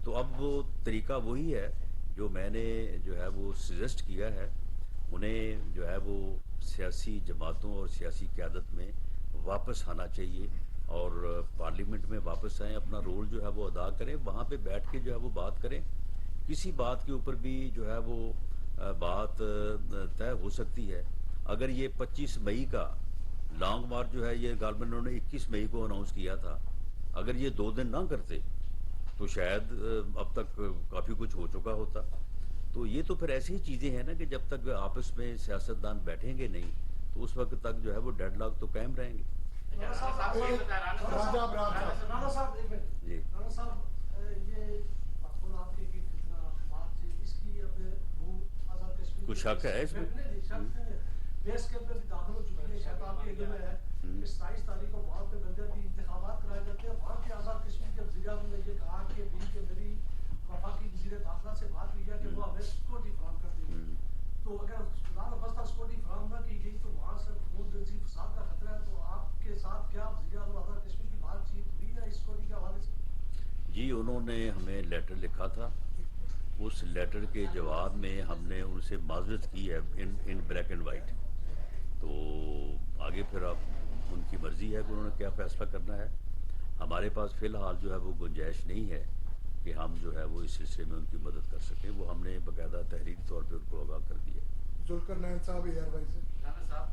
تو اب وہ طریقہ وہی ہے جو میں نے جو ہے وہ سجیسٹ کیا ہے. انہیں جو ہے وہ سیاسی جماعتوں اور سیاسی قیادت میں واپس آنا چاہیے اور پارلیمنٹ میں واپس آئیں، اپنا رول جو ہے وہ ادا کریں، وہاں پہ بیٹھ کے جو ہے وہ بات کریں. کسی بات کے اوپر بھی جو ہے وہ بات طے ہو سکتی ہے. اگر یہ 25 مئی کا لانگ مارچ جو ہے یہ غالباً انہوں نے 21 مئی کو اناؤنس کیا تھا، اگر یہ 2 دن نہ کرتے تو شاید اب تک کافی کچھ ہو چکا ہوتا. تو یہ تو پھر ایسی ہی چیزیں ہیں نا کہ جب تک آپس میں سیاستدان بیٹھیں گے نہیں تو اس وقت تک جو ہے وہ ڈیڈ لاک تو قائم رہیں گے. رانا صاحب ایک منٹ. جی رانا صاحب یہ آپ کے بات اس کی اب وہ آزاد کشمیر کچھ شک ہے اس میں؟ بیس کے اندر داخل ہو چکی ہے، شاید آپ کے علم میں ہے کہ 27 تاریخ کو وہاں پہ بلدیاتی انتخابات کرائے جاتے ہیں. وہاں کے آزاد کشمیر کے وزیر اعظم نے یہ کہا کہ میری وفاقی وزیر داخلہ سے بات ہوئی ہے کہ وہ ہمیں سیکورٹی فراہم کر دیں گے. تو اگر خدا نخواستہ سیکورٹی فراہم نہ کی گئی تو وہاں سے خون جنسی فساد کا خطرہ ہے. تو آپ کے ساتھ کیا وزیر اعظم آزاد کشمیر کی بات چیت ہوئی ہے اس سیکورٹی کے حوالے سے؟ جی انہوں نے ہمیں لیٹر لکھا تھا. اس لیٹر کے جواب میں ہم نے ان سے معذرت کی ہے ان بلیک اینڈ وائٹ. تو آگے پھر اب ان کی مرضی ہے کہ انہوں نے کیا فیصلہ کرنا ہے. ہمارے پاس فی الحال جو ہے وہ گنجائش نہیں ہے کہ ہم جو ہے وہ اس سلسلے میں ان کی مدد کر سکیں. وہ ہم نے باقاعدہ تحریری طور پہ ان کو آگاہ کر دیا. ذوالفقار نائن صاحب ایئر وائز سے. رانا صاحب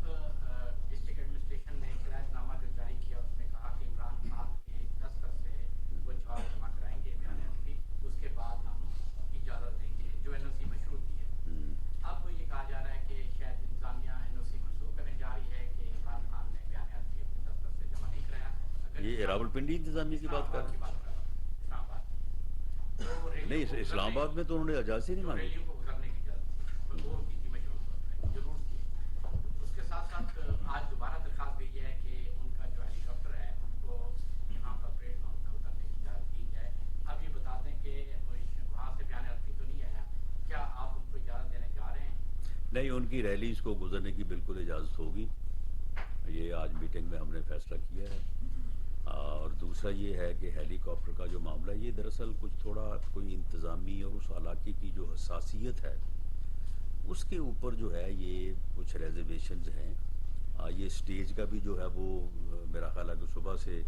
ڈسٹرکٹ ایڈمنسٹریشن نے ایک ہدایت نامہ جو جاری کیا اس میں کہا کہ عمران خان کے دستخط سے وہ جواب جمع کرائیں گے بیانات کی، اس کے بعد ہم اجازت دیں گے جو این او سی مشروط کی ہے. اب یہ کہا جا رہا ہے کہ شاید انتظامیہ این او سی منسوخ کرنے جا رہی ہے کہ عمران خان نے بیانات یہ راولپنڈی انتظامیہ کی بات کر رہے ہیں؟ نہیں اسلام آباد میں تو انہوں نے اجازت ہی نہیں مانگی. ریلیوں کو گزرنے کی اجازت وہ کی تھی مشروط طور پہ ضرور کی. اس کے ساتھ ساتھ آج دوبارہ درخواست گئی ہے کہ ان کا جو ہیلی کاپٹر ہے ان کو یہاں پر پریڈ گراؤنڈ میں اترنے کی اجازت دی جائے. اب یہ بتا دیں کہ وہاں سے بیان علمی تو نہیں آیا, کیا آپ ان کو اجازت دینے جا رہے ہیں؟ نہیں, ان کی ریلیز کو گزرنے کی بالکل اجازت ہوگی. یہ آج میٹنگ میں ہم نے فیصلہ کیا ہے. اور دوسرا یہ ہے کہ ہیلی کاپٹر کا جو معاملہ ہے یہ دراصل کچھ تھوڑا کوئی انتظامی اور اس علاقے کی جو حساسیت ہے اس کے اوپر جو ہے یہ کچھ ریزرویشنز ہیں. یہ سٹیج کا بھی جو ہے وہ میرا خیال ہے کہ صبح سے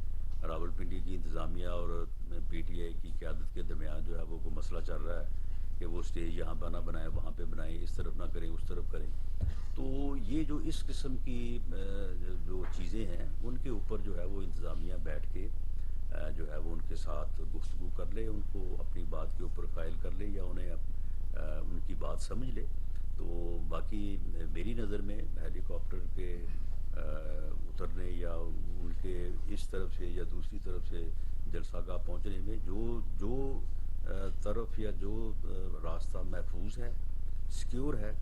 راولپنڈی کی انتظامیہ اور پی ٹی آئی کی قیادت کے درمیان جو ہے وہ کوئی مسئلہ چل رہا ہے کہ وہ سٹیج یہاں پہ نہ بنائیں, وہاں پہ بنائیں, اس طرف نہ کریں, اس طرف کریں. تو یہ جو اس قسم کی جو چیزیں ہیں ان کے اوپر جو ہے وہ انتظامیہ بیٹھ کے جو ہے وہ ان کے ساتھ گفتگو کر لے, ان کو اپنی بات کے اوپر قائل کر لے یا انہیں ان کی بات سمجھ لے. تو باقی میری نظر میں ہیلی کاپٹر کے اترنے یا ان کے اس طرف سے یا دوسری طرف سے جلسہ گاہ پہنچنے میں جو طرف یا جو راستہ محفوظ ہے, سیکیور ہے,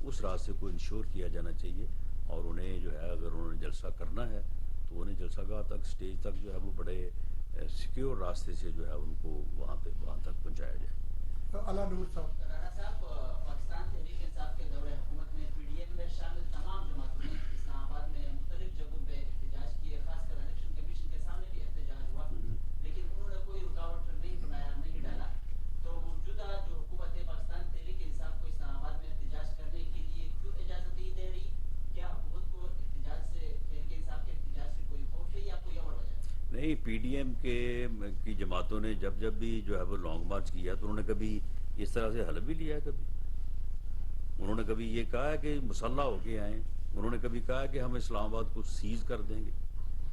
اس راستے کو انشور کیا جانا چاہیے. اور انہیں جو ہے اگر انہوں نے جلسہ کرنا ہے تو انہیں جلسہ گاہ تک, سٹیج تک جو ہے وہ بڑے سیکیور راستے سے جو ہے ان کو وہاں تک پہنچایا جائے. اللہ نور صاحب. رانا صاحب, پاکستان تحریک انصاف کے دور حکومت میں پی ڈی ایم میں شامل تمام جماعتوں نے اسلام آباد میں مختلف جگہوں پہ احتجاج کیے, خاص کر الیکشن کمیشن کے سامنے بھی احتجاج ہوا, لیکن انہوں نے کوئی رکاوٹ نہیں بنایا, نہیں ڈالا. تو موجودہ جو حکومت ہے پاکستان تحریک انصاف کو اسلام آباد میں احتجاج کرنے کے لیے کیوں اجازت نہیں دے رہی؟ کیا حکومت کو احتجاج سے, تحریک انصاف کے احتجاج سے کوئی خوف ہے یا کوئی اور وجہ ہے؟ نہیں, پی ڈی ایم کی جماعتوں نے جب بھی جو ہے وہ لانگ مارچ کیا تو انہوں نے کبھی اس طرح سے حلف بھی لیا ہے. کبھی انہوں نے کبھی یہ کہا ہے کہ مسلح ہو کے آئیں, انہوں نے کبھی کہا ہے کہ ہم اسلام آباد کو سیز کر دیں گے,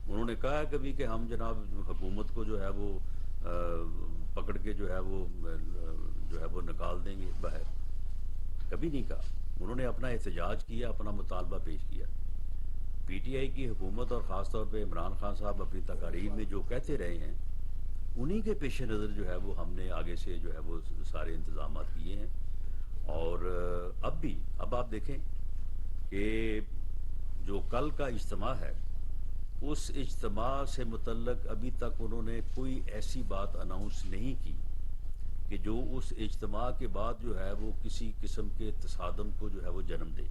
انہوں نے کہا ہے کبھی کہ ہم جناب حکومت کو جو ہے وہ پکڑ کے جو ہے وہ نکال دیں گے باہر. کبھی نہیں کہا. انہوں نے اپنا احتجاج کیا, اپنا مطالبہ پیش کیا. پی ٹی آئی کی حکومت اور خاص طور پہ عمران خان صاحب اپنی تقاریر میں جو کہتے رہے ہیں انہی کے پیش نظر جو ہے وہ ہم نے آگے سے جو ہے وہ سارے انتظامات کیے ہیں. اور اب آپ دیکھیں کہ جو کل کا اجتماع ہے اس اجتماع سے متعلق ابھی تک انہوں نے کوئی ایسی بات اناؤنس نہیں کی کہ جو اس اجتماع کے بعد جو ہے وہ کسی قسم کے تصادم کو جو ہے وہ جنم دے.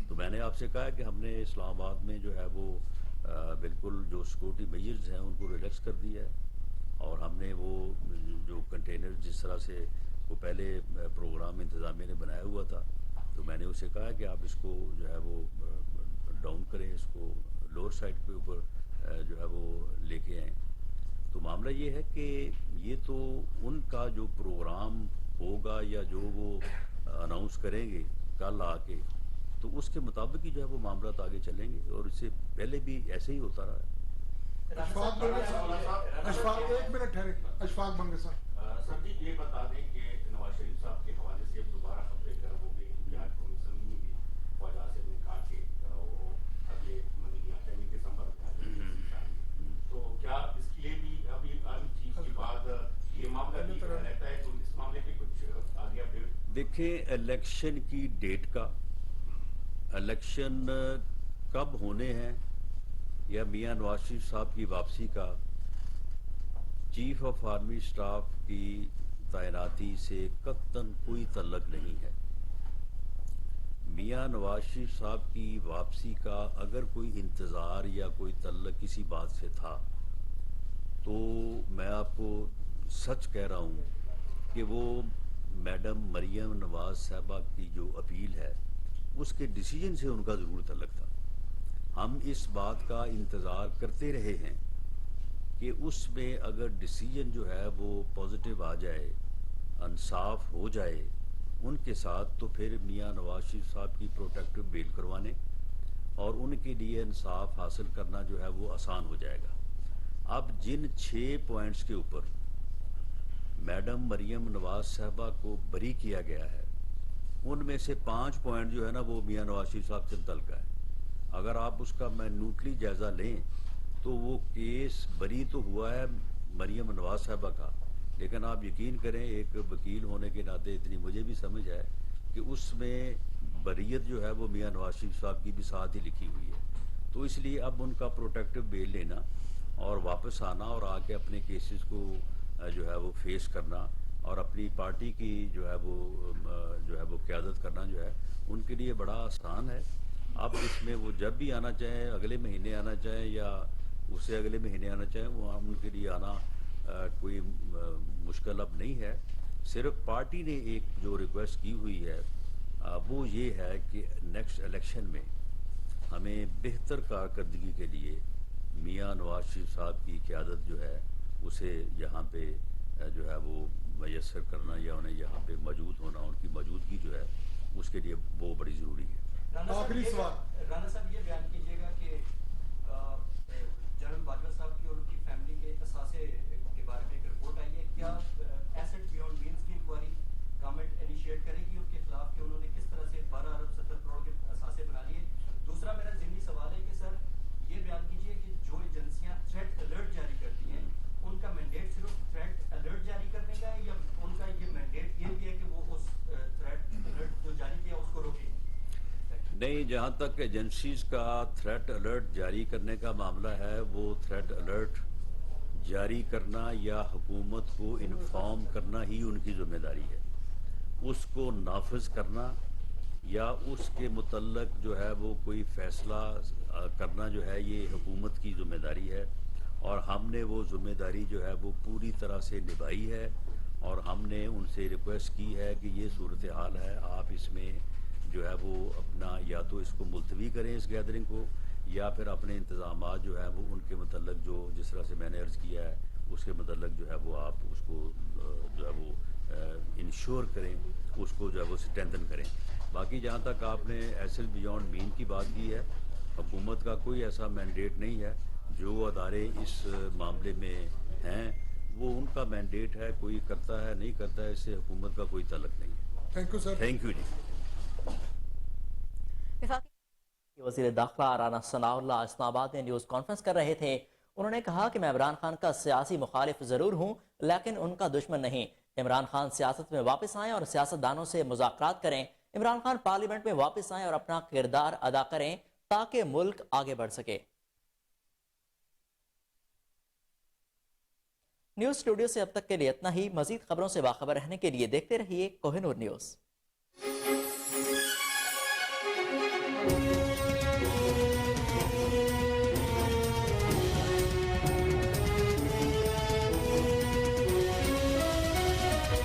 تو میں نے آپ سے کہا کہ ہم نے اسلام آباد میں جو ہے وہ بالکل جو سیکورٹی میجرز ہیں ان کو ریلیکس کر دیا ہے, اور ہم نے وہ جو کنٹینر جس طرح سے وہ پہلے پروگرام انتظامیہ نے بنایا ہوا تھا تو میں نے اسے کہا کہ آپ اس کو جو ہے وہ ڈاؤن کریں, اس کو لوور سائڈ پہ اوپر جو ہے وہ لے کے آئیں. تو معاملہ یہ ہے کہ یہ تو ان کا جو پروگرام ہوگا یا جو وہ اناؤنس کریں گے کل آ کے تو اس کے مطابق ہی جو ہے وہ معاملات آگے چلیں گے, اور اس سے پہلے بھی ایسے ہی ہوتا رہا ہے. اشفاق ایک منٹ ٹھہرے. اشفاق بنگے صاحب. سر جی یہ بتا دیں کہ نواز شریف صاحب کے حوالے سے اب دوبارہ خبریں گرم ہو گئی. جہاں کمیشن میں بھی وجہ سے نے کہا کہ وہ اب یہ یعنی دسمبر میں تو کیا اس کے لیے بھی ابھی چیز کے بعد یہ معاملہ رہتا ہے, تو اس معاملے پہ کچھ آگے اپڈیٹ؟ دیکھیں الیکشن کی ڈیٹ کا, الیکشن کب ہونے ہیں یا میاں نواز شریف صاحب کی واپسی کا چیف آف آرمی سٹاف کی تعیناتی سے قطعاً کوئی تعلق نہیں ہے. میاں نواز شریف صاحب کی واپسی کا اگر کوئی انتظار یا کوئی تعلق کسی بات سے تھا تو میں آپ کو سچ کہہ رہا ہوں کہ وہ میڈم مریم نواز صاحبہ کی جو اپیل ہے اس کے ڈیسیجن سے ان کا ضرور تعلق تھا. ہم اس بات کا انتظار کرتے رہے ہیں کہ اس میں اگر ڈیسیجن جو ہے وہ پازیٹیو آ جائے, انصاف ہو جائے ان کے ساتھ, تو پھر میاں نواز شریف صاحب کی پروٹیکٹیو بیل کروانے اور ان کے لیے انصاف حاصل کرنا جو ہے وہ آسان ہو جائے گا. اب جن 6 پوائنٹس کے اوپر میڈم مریم نواز صاحبہ کو بری کیا گیا ہے ان میں سے 5 پوائنٹ جو ہے نا وہ میاں نواز شریف صاحب سے متعلق ہے. اگر آپ اس کا منوٹلی جائزہ لیں تو وہ کیس بری تو ہوا ہے مریم نواز صاحبہ کا، لیکن آپ یقین کریں ایک وکیل ہونے کے ناطے اتنی مجھے بھی سمجھ ہے کہ اس میں بریت جو ہے وہ میاں نواز شریف صاحب کی بھی ساتھ ہی لکھی ہوئی ہے. تو اس لیے اب ان کا پروٹیکٹیو بیل لینا اور واپس آنا اور آ کے اپنے کیسز کو جو ہے وہ فیس کرنا اور اپنی پارٹی کی جو ہے وہ قیادت کرنا جو ہے ان کے لیے بڑا آسان ہے. اب اس میں وہ جب بھی آنا چاہیں، اگلے مہینے آنا چاہیں یا اس سے اگلے مہینے آنا چاہیں، وہ ان کے لیے آنا کوئی مشکل اب نہیں ہے. صرف پارٹی نے ایک جو ریکویسٹ کی ہوئی ہے وہ یہ ہے کہ نیکسٹ الیکشن میں ہمیں بہتر کارکردگی کے لیے میاں نواز شریف صاحب کی قیادت جو ہے اسے یہاں پہ جو ہے وہ میسر کرنا یا انہیں یہاں پہ موجود ہونا، ان کی موجودگی جو ہے اس کے لیے وہ بڑی ضروری ہے. آخری سوال رانا صاحب یہ بیان کیجیے گا کہ جنرل باجوہ صاحب کی اور ان کی فیملی کے اثاثے کے بارے میں ایک رپورٹ آئی ہے، کیا ایسٹ بیونڈ مینز کی انکوائری گورنمنٹ انیشیٹ کرے گی ان کے خلاف کہ انہوں نے کس طرح سے 12 ارب 70 کروڑ کے اثاثے بنا لیے؟ دوسرا میرا ذہنی سوال ہے کہ سر یہ بیان کیجیے کہ جو ایجنسیاں تھریٹ الرٹ جاری کرتی ہیں ان کا مینڈیٹ صرف تھریٹ الرٹ جاری کرنے کا ہے یا ان کا یہ مینڈیٹ یہ بھی ہے کہ وہ اس تھریٹ الرٹ جو جاری کیا اس کو روکیں؟ نہیں، جہاں تک ایجنسیز کا تھریٹ الرٹ جاری کرنے کا معاملہ ہے، وہ تھریٹ الرٹ جاری کرنا یا حکومت کو انفارم کرنا ہی ان کی ذمہ داری ہے. اس کو نافذ کرنا یا اس کے متعلق جو ہے وہ کوئی فیصلہ کرنا جو ہے یہ حکومت کی ذمہ داری ہے، اور ہم نے وہ ذمہ داری جو ہے وہ پوری طرح سے نبھائی ہے. اور ہم نے ان سے ریکویسٹ کی ہے کہ یہ صورتحال ہے، آپ اس میں جو ہے وہ اپنا یا تو اس کو ملتوی کریں اس گیدرنگ کو، یا پھر اپنے انتظامات جو ہے وہ ان کے متعلق جو جس طرح سے میں نے عرض کیا ہے اس کے متعلق جو ہے وہ آپ اس کو جو ہے وہ انشور کریں، اس کو جو ہے وہ اسٹرینتھن کریں. باقی جہاں تک آپ نے ایسل بیونڈ مین کی بات کی ہے، حکومت کا کوئی ایسا مینڈیٹ نہیں ہے. جو ادارے اس معاملے میں ہیں وہ ان کا مینڈیٹ ہے، کوئی کرتا ہے نہیں کرتا ہے، اس سے حکومت کا کوئی تعلق نہیں ہے. Thank you sir. Thank you ji. وزیر داخلہ رانا ثناء اللہ اسلام آباد میں نیوز کانفرنس کر رہے تھے. انہوں نے کہا کہ میں عمران خان کا سیاسی مخالف ضرور ہوں لیکن ان کا دشمن نہیں. عمران خان سیاست میں واپس آئیں اور سیاستدانوں سے مذاکرات کریں. عمران خان پارلیمنٹ میں واپس آئیں اور اپنا کردار ادا کریں تاکہ ملک آگے بڑھ سکے. نیوز اسٹوڈیو سے اب تک کے لیے اتنا ہی. مزید خبروں سے باخبر رہنے کے لیے دیکھتے رہیے کوہ نور نیوز.